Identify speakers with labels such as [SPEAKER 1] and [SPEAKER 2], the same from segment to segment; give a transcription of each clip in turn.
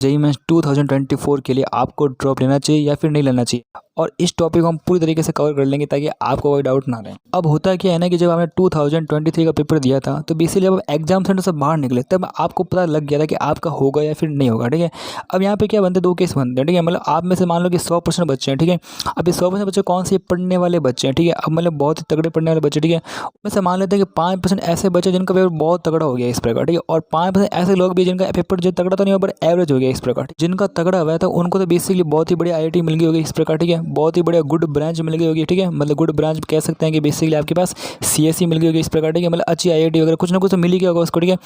[SPEAKER 1] JEE mains 2024 के लिए आपको ड्रॉप लेना चाहिए या फिर नहीं लेना चाहिए, और इस टॉपिक को हम पूरी तरीके से कवर कर लेंगे ताकि आपको कोई डाउट ना रहे। अब होता क्या है ना कि जब आपने 2023 का पेपर दिया था तो बेसिकली जब एग्जाम सेंटर से बाहर निकले तब आपको पता लग गया था कि आपका होगा या फिर नहीं होगा। ठीक है, अब यहाँ पे क्या बनते हैं, दो केस बनते हैं। ठीक है, मतलब आप में से मान लो कि 100% बच्चे हैं। ठीक है, अब ये 100% बच्चे कौन से पढ़ने वाले बच्चे हैं। ठीक है, अब मतलब बहुत ही तगड़े पढ़ने वाले बच्चे। ठीक है, उनमें से मान लेते हैं कि 5% ऐसे बच्चे जिनका पेपर बहुत तगड़ा हो गया इस प्रकार। ठीक है, और 5% ऐसे लोग भी जिनका पेपर जो तगड़ा तो नहीं हुआ बट एवरेज हो गया इस प्रकार। जिनका तगड़ा हुआ था उनको तो बेसिकली बहुत ही बढ़िया आईआईटी मिल गई होगी इस प्रकार। ठीक है, बहुत ही बढ़िया गुड ब्रांच मिल गई होगी। ठीक है, मतलब गुड ब्रांच कह सकते हैं कि बेसिकली आपके पास सीएससी मिल गई होगी इस प्रकार। ठीक है, मतलब अच्छी आईआईटी वगैरह कुछ ना कुछ तो मिल ही गया होगा उसको। ठीक है,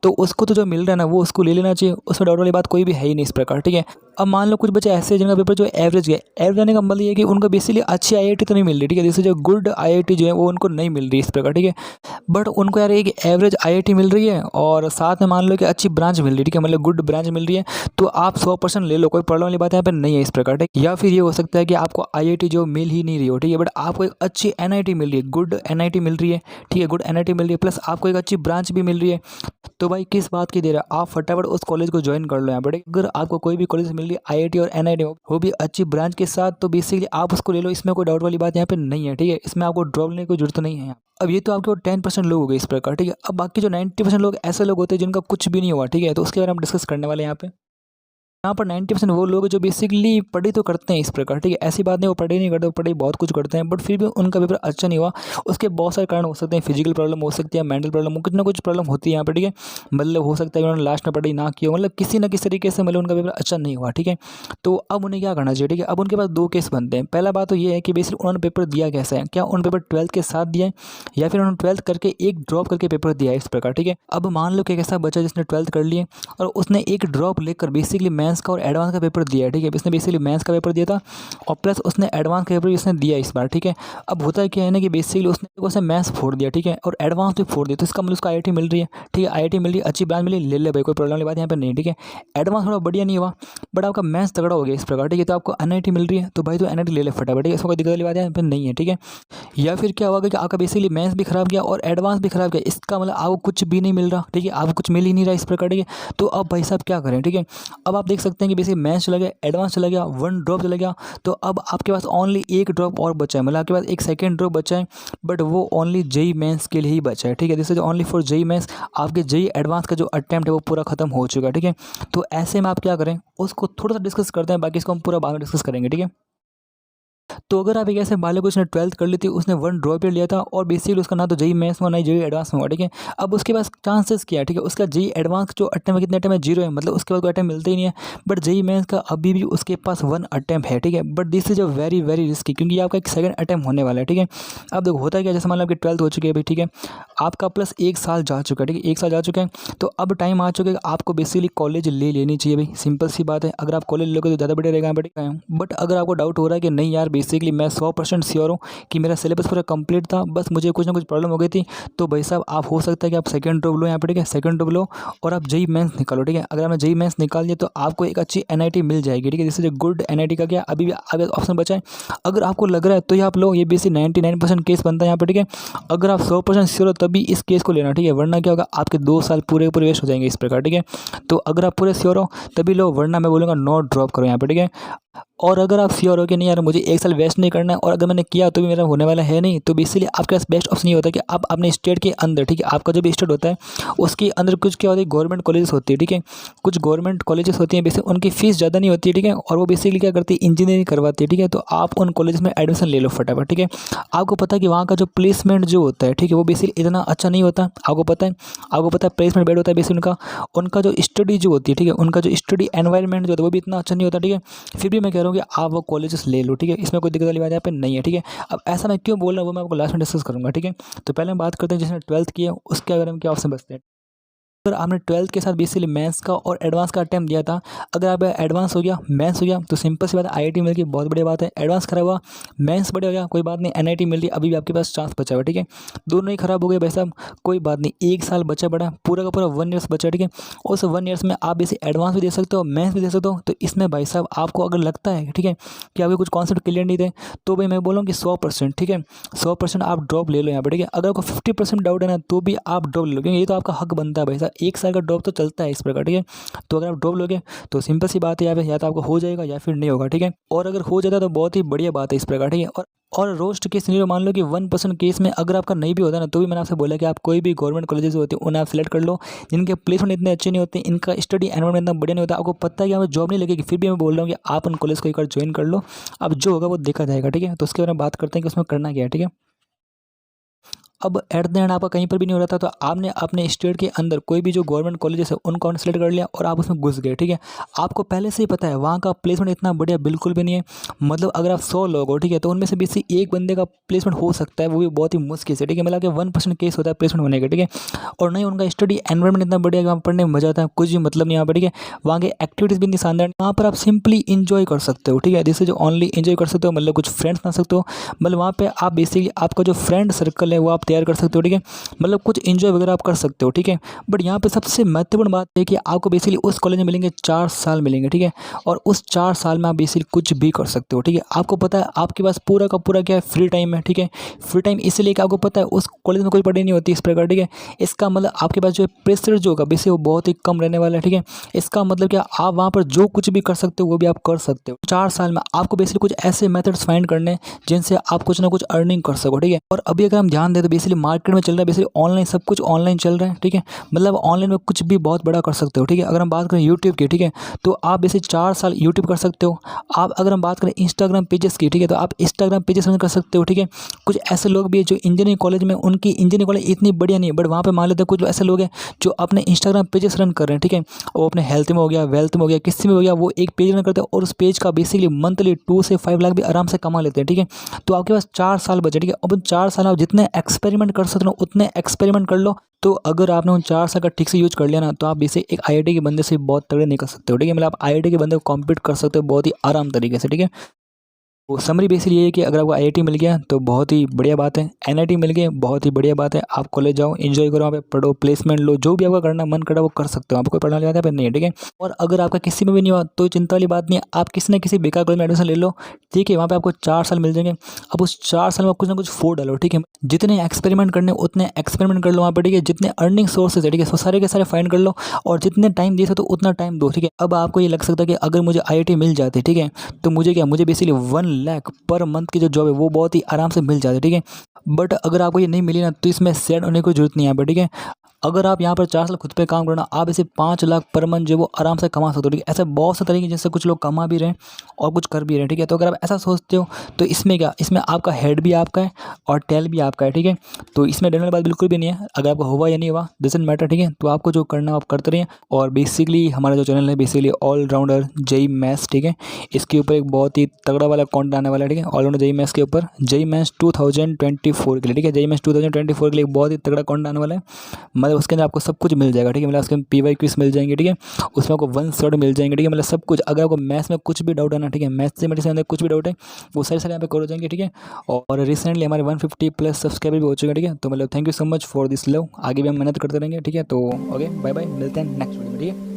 [SPEAKER 1] तो उसको तो जो मिल रहा है ना वो उसको ले लेना चाहिए, उसमें डाउट वाली बात कोई भी है ही नहीं इस प्रकार। ठीक है, अब मान लो कुछ बच्चे ऐसे हैं जिनका पेपर जो एवरेज गया, एवरेज आने का मतलब ये है कि उनको बेसिकली अच्छी आईआईटी तो नहीं मिल रही। ठीक है, जैसे जो गुड आईआईटी जो है वो उनको नहीं मिल रही इस प्रकार। ठीक है, बट उनको यार एक एवरेज आईआईटी मिल रही है और साथ में मान लो कि अच्छी ब्रांच मिल रही है। ठीक है, मतलब गुड ब्रांच मिल रही है, तो आप 100% ले लो, कोई प्रॉब्लम वाली बात यहाँ पे नहीं है इस प्रकार। ठीक, या फिर ये हो सकता है कि आपको आईआईटी जो मिल ही नहीं रही हो। ठीक है, बट आपको एक अच्छी एनआईटी मिल रही है, गुड एनआईटी मिल रही है। ठीक है, गुड एनआईटी मिल रही है प्लस आपको एक अच्छी ब्रांच भी मिल रही है। तो भाई किस बात की देर है, आप फटाफट उस कॉलेज को ज्वाइन कर लो यहाँ पर। अगर आपको कोई भी कॉलेज मिल रही है आईआईटी और एनआईटी वो भी अच्छी ब्रांच के साथ, तो बेसिकली आप उसको ले लो, इसमें कोई डाउट वाली बात यहाँ पे नहीं है। ठीक है, इसमें आपको ड्रॉप लेने की जरूरत नहीं है। अब ये तो आपके 10% लोग हो गए इस प्रकार। ठीक है, अब बाकी जो 90% लोग ऐसे लोग होते हैं जिनका कुछ भी नहीं हुआ। ठीक है, तो उसके बारे में हम डिस्कस करने वाले हैं यहाँ पे। यहाँ पर 90% वो लोग जो बेसिकली पढ़ाई तो करते हैं इस प्रकार। ठीक है, ऐसी बात नहीं वो पढ़ाई नहीं करते, वो पढ़ाई बहुत कुछ करते हैं, बट फिर भी उनका पेपर अच्छा नहीं हुआ। उसके बहुत सारे कारण हो सकते हैं, फिजिकल प्रॉब्लम हो सकती है, मेंटल प्रॉब्लम, कुछ ना कुछ प्रॉब्लम होती है यहाँ पर। ठीक है, मतलब हो सकता है कि उन्होंने लास्ट में पढ़ाई ना की हो, मतलब किसी न किसी तरीके से मतलब उनका पेपर अच्छा नहीं हुआ। ठीक है, तो अब उन्हें क्या करना चाहिए। ठीक है, अब उनके पास दो केस बनते हैं। पहला बात तो ये है कि बेसिकली उन्होंने पेपर दिया कैसा है, क्या उन्होंने पेपर 12th के साथ दिया है या फिर उन्होंने 12th करके एक ड्रॉप करके पेपर दिया है इस प्रकार। ठीक है, अब मान लो कि एक ऐसा बच्चा जिसने 12th कर लिए और उसने एक ड्रॉप लेकर बेसिकली मेंस का और एडवांस का पेपर दिया है। ठीक है, इसने बेसिकली मेंस का पेपर दिया था और प्लस उसने एडवांस का पेपर भी उसने दिया इस बार। ठीक है, अब होता है क्या है ना कि बेसिकली उसने मेंस फोड़ दिया। ठीक है, और एडवांस भी फोड़ दिया, तो इसका मतलब उसको आईआईटी मिल रही है। ठीक है, आईआईटी मिल रही है, अच्छी ब्रांच मिली, ले ले भाई, कोई प्रॉब्लम वाली बात यहाँ पे नहीं। ठीक है, एडवांस थोड़ा बढ़िया नहीं हुआ बट आपका मेंस तगड़ा हो गया इस प्रकार। ठीक है, तो आपको एनआईटी मिल रही है तो भाई तो एनआईटी ले ले फटाफट। ठीक है, इसमें कोई दिक्कत वाली बात यहाँ पे नहीं है। ठीक है, या फिर क्या होगा कि आपका बेसिकली मेंस भी खराब गया और एडवांस भी खराब गया, इसका मतलब आपको कुछ भी नहीं मिल रहा। ठीक है, आपको कुछ मिल ही नहीं रहा इस प्रकार। ठीक है, तो अब भाई साहब क्या करें। ठीक है, अब आप देख सकते हैं कि बेसिकली मेंस चला गया, एडवांस चला गया, वन ड्रॉप चला गया, तो अब आपके पास ओनली एक ड्रॉप और बचा है, मतलब आपके पास एक सेकेंड ड्रॉप बचा है, बट वो ओनली जेईई मेंस के लिए ही बचा है। ठीक है, this is only for JEE mains. आपके जेईई एडवांस का जो अटेम्प्ट है वो पूरा खत्म हो चुका है। ठीक है, तो ऐसे में आप क्या करें उसको थोड़ा सा डिस्कस करते हैं, बाकी इसको हम पूरा बाद में डिस्कस करेंगे। ठीक है, तो अगर आप एक ऐसे बालक उसने 12th कर ली थी, उसने वन ड्रॉप लिया था और बेसिकली उसका ना तो जेईई मेंस में ना ही जेईई एडवांस में हुआ। ठीक है, अब उसके पास चांसेस क्या है। ठीक है, उसका जेईई एडवांस जो अटेम्प्ट कितने अटेम्प्ट है, 0 है, मतलब उसके बाद कोई अटेम्प्ट मिलता ही नहीं है। बट जेईई मेंस का अभी भी उसके पास 1 अटेम्प्ट है। ठीक है, but this is a very very risky, क्योंकि आपका एक सेकंड अटेम्प्ट होने वाला है। ठीक है, अब देखो होता है क्या, जैसे मान लो आपकी 12th हो चुकी है भाई। ठीक है, आपका प्लस 1 साल जा चुका है। ठीक है, 1 साल जा चुका है, तो अब टाइम आ चुका है आपको बेसिकली कॉलेज ले लेनी चाहिए भाई, सिंपल सी बात है। अगर आप कॉलेज लोगे तो ज़्यादा बढ़िया रहेगा। बट अगर आपको डाउट हो रहा है कि नहीं यार बेसिकली मैं 100% श्योर हूँ कि मेरा सिलेबस पूरा कंप्लीट था, बस मुझे कुछ ना कुछ प्रॉब्लम हो गई थी, तो भाई साहब आप हो सकता है कि आप सेकंड ड्रॉप लो यहाँ पे। ठीक है, सेकंड ड्रॉप लो और आप जेईई मेंस निकालो। ठीक है, अगर आपने जेईई मेंस निकाल दिया तो आपको एक अच्छी एनआईटी मिल जाएगी। ठीक है, जैसे जो गुड एनआईटी का क्या अभी भी आगे ऑप्शन बचा है, अगर आपको लग रहा है तो ये आप लो, ये बेसिक 99% केस बनता है यहाँ पे। ठीक है, अगर आप 100% श्योर हो तभी इस केस को लेना। ठीक है, वरना क्या होगा, आपके 2 साल पूरे पूरे वेस्ट हो जाएंगे इस प्रकार। ठीक है, तो अगर आप पूरे श्योर हो तभी लो, वरना मैं बोलूँगा नो ड्रॉप करो यहाँ पे। ठीक है, और अगर आप श्योर हो कि नहीं यार मुझे 1 साल वेस्ट नहीं करना है और अगर मैंने किया तो भी मेरा होने वाला है नहीं, तो बेसिकली आपके पास बेस्ट ऑप्शन ये होता है कि आप अपने स्टेट के अंदर, ठीक है, आपका जो भी स्टेट होता है उसके अंदर कुछ क्या होता है, गवर्नमेंट कॉलेजेस होती है। ठीक है, कुछ गवर्नमेंट कॉलेजेस होती हैं, बेसिक उनकी फीस ज़्यादा नहीं होती है। ठीक है, और वो बेसिकली क्या करती है, इंजीनियरिंग करवाती है। ठीक है, तो आप उन कॉलेज में एडमिशन ले लो फटाफट। ठीक है, आपको पता है कि वहाँ का जो प्लेसमेंट जो होता है, ठीक है, वो बेसिकली इतना अच्छा नहीं होता। आपको पता है प्लेसमेंट बेड होता है बेसिक उनका, उनका जो स्टडी जो होती है, ठीक है, उनका जो स्टडी एनवायरनमेंट जो होता है वो भी इतना अच्छा नहीं होता। ठीक है, फिर भी मैं कह रहा हूँ कि आप वो कॉलेजेस ले लो। ठीक है, इसमें कोई दिक्कत वाली बात यहाँ पे नहीं है। ठीक है, अब ऐसा मैं क्यों बोल रहा हूँ वो मैं आपको लास्ट में डिस्कस करूँगा। ठीक है, तो पहले हम बात करते हैं जिसने 12th किया उसके बारे में क्या ऑप्शन बचते हैं। अगर आपने 12th के साथ बेसिकली मेंस का और एडवांस का अटेम्प्ट दिया था, अगर आप एडवांस हो गया मेंस हो गया तो सिंपल सी बात है, आईआईटी मिल गई, बहुत बढ़िया बात है। एडवांस खराब हुआ, मेंस बढ़िया हो गया, कोई बात नहीं, एनआईटी मिल रही, अभी भी आपके पास चांस बचा हुआ। ठीक है, दोनों ही खराब हो गए भाई साहब, कोई बात नहीं, 1 साल बचा पड़ा, पूरा का पूरा 1 ईयर्स बचा। ठीक है, उस 1 ईयर्स में आप बेसिक एडवांस भी दे सकते हो, मेंस भी दे सकते हो। तो इसमें भाई साहब आपको अगर लगता है ठीक है कि आपके कुछ कॉन्सेप्ट क्लियर नहीं थे, तो भाई मैं बोलूँ कि 100%, ठीक है, 100% आप ड्रॉप ले लो यहाँ पर। ठीक है, अगर आपको 50% डाउट है ना तो भी आप ड्रॉप ले लो, क्योंकि ये तो आपका हक बनता है भाई साहब। 1 साल का ड्रॉप तो चलता है इस प्रकार, ठीक है। तो अगर आप ड्रॉप लोगे तो सिंपल सी बात है, या तो आपको हो जाएगा या फिर नहीं होगा, ठीक है। और अगर हो जाता है तो बहुत ही बढ़िया बात है इस प्रकार, ठीक है। और रोस्ट केस सिनेरियो मान लो कि 1% केस में अगर आपका नहीं भी होता ना, तो भी मैंने आपसे बोला कि आप कोई भी गवर्नमेंट कॉलेजेस होते हैं उन्हें आप सेलेक्ट कर लो, जिनके प्लेसमेंट इतने अच्छे नहीं होते, इनका स्टडी एनवायरमेंट इतना बढ़िया नहीं होता, आपको पता है कि हमें जॉब नहीं लगेगी, फिर भी मैं बोल रहा हूँ कि आप उन कॉलेज को एक बार ज्वाइन कर लो। अब जो होगा वो देखा जाएगा, ठीक है। तो उसके बारे में बात करते हैं कि उसमें करना क्या है, ठीक है। अब एट द एंड आपका कहीं पर भी नहीं हो रहा था, तो आपने अपने स्टेट के अंदर कोई भी जो गवर्नमेंट कॉलेजेस है उनको सेलेक्ट कर लिया और आप उसमें घुस गए, ठीक है। आपको पहले से ही पता है वहाँ का प्लेसमेंट इतना बढ़िया बिल्कुल भी नहीं है। मतलब अगर आप 100 लोग हो, ठीक है, तो उनमें से किसी एक बंदे का प्लेसमेंट हो सकता है, वो भी बहुत ही मुश्किल से, ठीक है। मतलब कि 1% केस होता है प्लेसमेंट होने का, ठीक है। और नहीं उनका स्टडी एनवायरमेंट इतना बढ़िया, वहाँ पढ़ने में मजा आता है, कुछ भी मतलब नहीं यहाँ पर, ठीक है। वहाँ के एक्टिविटीज़ भी इतनी शानदार, वहाँ पर आप सिंपली इंजॉय कर सकते हो, ठीक है। जैसे जो ओनली इंजॉय कर सकते हो, मतलब कुछ फ्रेंड्स बना सकते हो, मतलब वहाँ पे आप बेसिकली आपका जो फ्रेंड सर्कल है वो आप तैयार कर सकते हो, ठीक है। मतलब कुछ एंजॉय वगैरह आप कर सकते हो, ठीक है। बट यहाँ पे सबसे महत्वपूर्ण बात है कि आपको बेसिकली उस कॉलेज में मिलेंगे 4 साल मिलेंगे, ठीक है। और उस 4 साल में आप बेसिकली कुछ भी कर सकते हो, ठीक है। आपको पता है आपके पास पूरा का पूरा क्या है, फ्री टाइम है, ठीक है। फ्री टाइम इसलिए कि आपको पता है उस कॉलेज में कोई पढ़ाई नहीं होती इस प्रकार, ठीक है। इसका मतलब आपके पास जो है प्रेशर जो होगा बेसिक वो बहुत ही कम रहने वाला है, ठीक है। इसका मतलब क्या, आप वहाँ पर जो कुछ भी कर सकते हो वो भी आप कर सकते हो। 4 साल में आपको बेसिकली कुछ ऐसे मेथड्स फाइंड करने हैं जिनसे आप कुछ ना कुछ अर्निंग कर सको, ठीक है। और अभी अगर हम ध्यान दें तो बेसिकली मार्केट में चल रहा है, बेसिकली ऑनलाइन सब कुछ ऑनलाइन चल रहा है, ठीक है। मतलब ऑनलाइन में कुछ भी बहुत बड़ा कर सकते हो, ठीक है। अगर हम बात करें यूट्यूब की, ठीक है, तो आप बेसिकली 4 साल यूट्यूब कर सकते हो। आप अगर हम बात करें इंस्टाग्राम पेजेस की, ठीक है, तो आप इंस्टाग्राम पेजेस रन कर सकते हो, ठीक है। कुछ ऐसे लोग भी हैं जो इंजीनियरिंग कॉलेज में, उनकी इंजीनियरिंग कॉलेज इतनी बढ़िया नहीं है, बट वहाँ पे मान लेते हैं कुछ ऐसे लोग हैं जो अपने इंस्टाग्राम पेजेस रन कर रहे हैं, ठीक है। वो अपने हेल्थ में हो गया, वेल्थ में हो गया, किसी में हो गया, वो एक पेज रन करते हैं और उस पेज का बेसिकली मंथली 2 से 5 लाख भी आराम से कमा लेते हैं, ठीक है। तो आपके पास 4 साल बचे, ठीक है। अब उन 4 साल आप जितने एक्सपेरिमेंट कर सकते हो उतने एक्सपेरिमेंट कर लो। तो अगर आपने उन 4 साल का ठीक से यूज़ कर लिया ना, तो आप इसे एक आईआईटी के बंदे से बहुत तगड़े निकल सकते हो, ठीक है। मतलब आप आईआईटी के बंदे को कॉम्पीट कर सकते हो बहुत ही आराम तरीके से, ठीक है। तो समरी बेसिकली ये है कि अगर आपको आईआईटी मिल गया तो बहुत ही बढ़िया बात है, एनआईटी मिल गया बहुत ही बढ़िया बात है। आप कॉलेज जाओ, एंजॉय करो, वहाँ पे पढ़ो, प्लेसमेंट लो, जो भी आपका करना मन करा वो कर सकते हो। आपको पढ़ना चाहता है पर नहीं है, ठीक है। और अगर आपका किसी में भी नहीं हुआ तो चिंता वाली बात नहीं है, आप किसी न किसी बेकार कॉलेज में एडमिशन ले लो, ठीक है। वहाँ पे आपको 4 साल मिल जाएंगे। अब उस 4 साल में आप कुछ ना कुछ फोड़ डालो, ठीक है। जितने एक्सपेरिमेंट करने उतने एक्सपेरिमेंट कर लो वहाँ पर, ठीक है। जितने अर्निंग सोर्सेज है, ठीक है, वो सारे के सारे फाइंड कर लो और जितने टाइम दे सकते हो उतना टाइम दो, ठीक है। अब आपको ये लग सकता है कि अगर मुझे आईआईटी मिल जाती, ठीक है, तो मुझे क्या, मुझे बेसिकली 1 लाख पर मंथ की जो जॉब है वो बहुत ही आराम से मिल जाती है, ठीक है। बट अगर आपको ये नहीं मिली ना, तो इसमें सैड होने की जरूरत नहीं है यहाँ पर, ठीक है। अगर आप यहाँ पर 4 साल खुद पे काम करना, आप इसे 5 लाख पर मंथ जो वो आराम से कमा सकते हो, ठीक है। ऐसे बहुत से तरीके जिससे कुछ लोग कमा भी रहे हैं और कुछ कर भी रहे हैं, ठीक है। तो अगर आप ऐसा सोचते हो तो इसमें क्या, इसमें आपका हेड भी आपका है और टेल भी आपका है, ठीक है। तो इसमें डरने वाली बात बिल्कुल भी नहीं है। अगर आपको हुआ या नहीं हुआ डजंट मैटर, ठीक है। तो आपको जो करना है आप करते रहिए। और बेसिकली हमारा जो चैनल है बेसिकली ऑलराउंडर जेई मैथ्स, ठीक है, इसके ऊपर एक बहुत ही तगड़ा वाला कंटेंट आने वाला है, ठीक है। ऑलराउंडर जेई मैथ्स के ऊपर, जेई मैथ्स 2024 के लिए, ठीक है। जेई मैथ्स 2024 के लिए बहुत ही तगड़ा कंटेंट आने वाला है। मतलब उसके अंदर आपको सब कुछ मिल जाएगा, ठीक है। मतलब उसके पीवाई क्विज मिल जाएंगे, ठीक है। उसमें आपको 1 शॉट मिल जाएंगे, ठीक है। मतलब सब कुछ, अगर आपको मैथ्स में कुछ भी डाउट है ना, ठीक है, मैथ्स से मेडिसिन अंदर कुछ भी डाउट है वो सारे सारे यहाँ पे कवर हो जाएंगे, ठीक है। और रिसेंटली हमारे 150 प्लस सब्सक्राइबर भी हो चुके हैं, ठीक है। तो मतलब thank you so much for this love, आगे भी हम मेहनत करते रहेंगे, ठीक है। तो ओके बाय बाय, मिलते हैं नेक्स्ट वीडियो में, ठीक है।